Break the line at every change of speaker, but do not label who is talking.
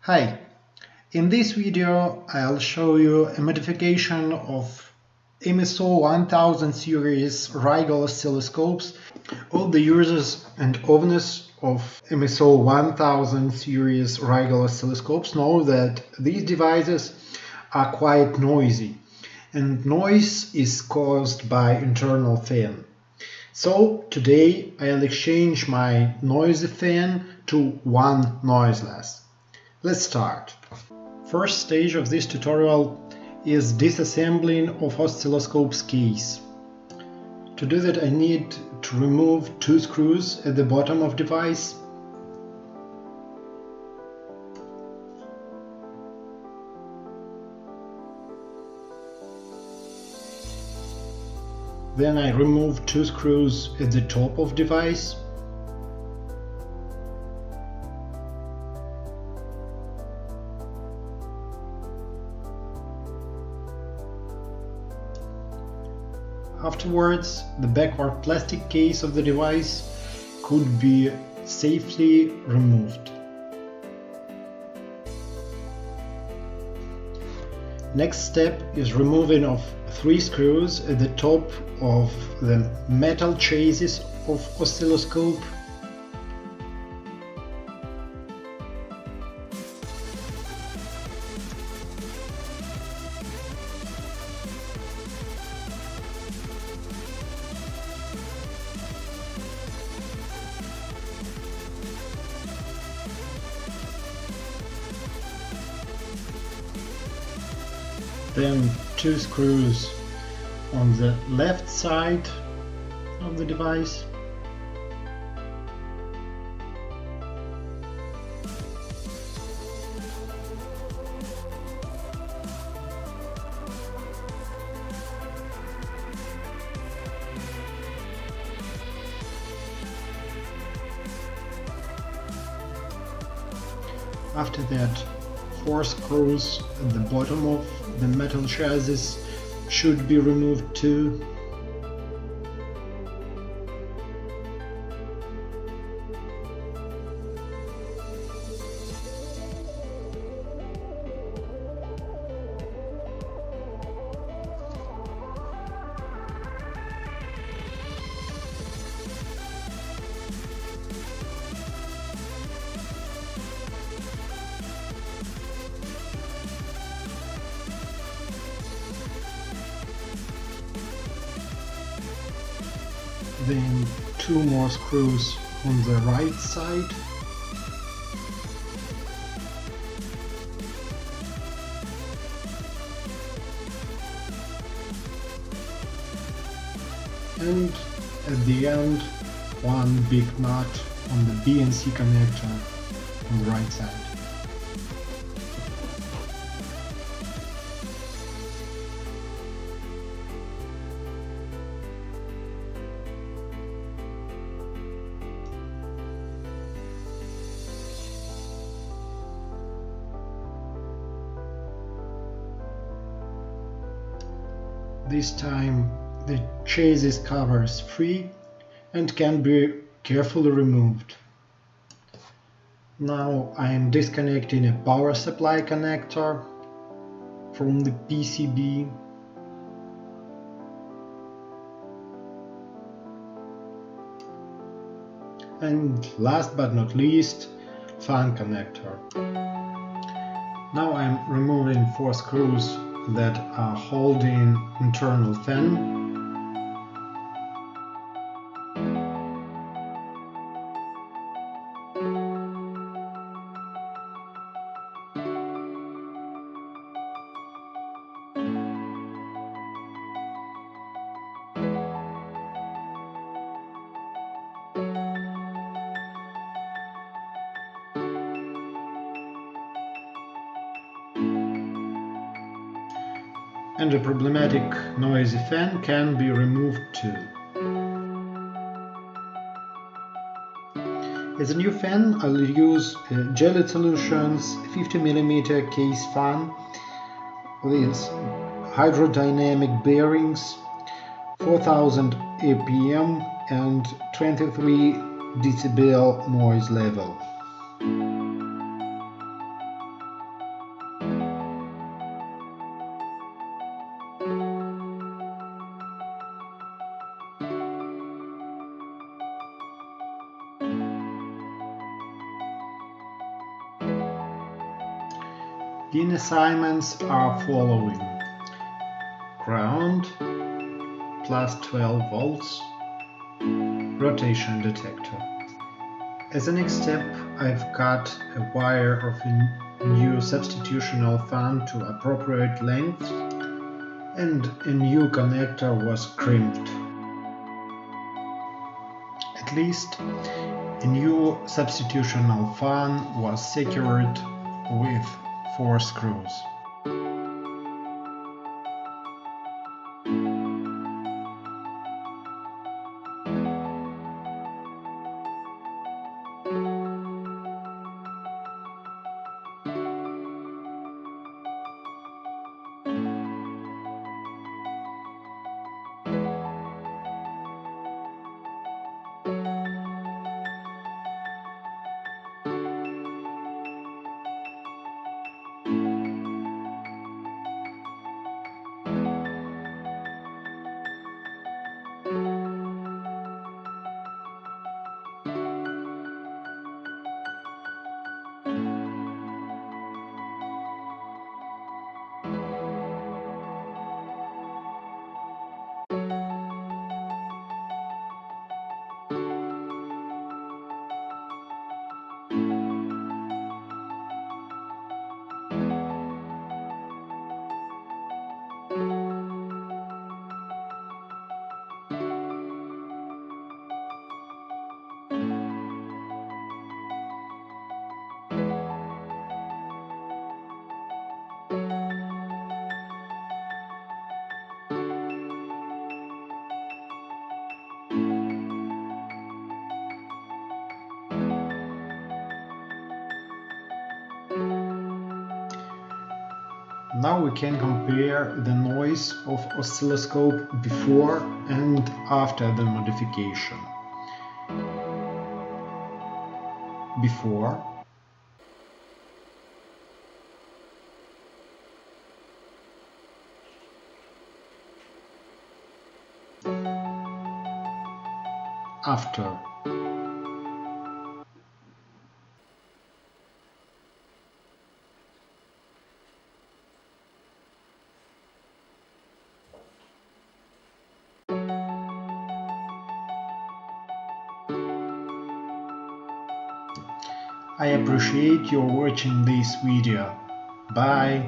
Hi, in this video I'll show you a modification of MSO1000 series Rigol oscilloscopes. All the users and owners of MSO1000 series Rigol oscilloscopes know that these devices are quite noisy, and noise is caused by internal fan. So today I'll exchange my noisy fan to one noiseless. Let's start. First stage of this tutorial is disassembling of oscilloscope's case. To do that I need to remove two screws at the bottom of device. Then I remove two screws at the top of device. Afterwards, the backward plastic case of the device could be safely removed. Next step is removing of three screws at the top of the metal chassis of oscilloscope. Then two screws on the left side of the device. After that, four screws at the bottom of the metal chassis should be removed too. Then two more screws on the right side. And at the end, one big nut on the BNC connector on the right side. This time the chassis cover is free and can be carefully removed. Now I am disconnecting a power supply connector from the PCB. And last but not least, fan connector. Now I am removing four screws that are holding internal fan. And a problematic noisy fan can be removed too. As a new fan, I'll use Jelly Solutions 50mm case fan with hydrodynamic bearings, 4000 APM and 23 decibel noise level. Pin assignments are following: ground, plus 12 volts, rotation detector. As a next step, I've cut a wire of a new substitutional fan to appropriate length, and a new connector was crimped. At least, a new substitutional fan was secured with 4 screws. Now we can compare the noise of oscilloscope before and after the modification. Before, after. I appreciate your watching this video. Bye!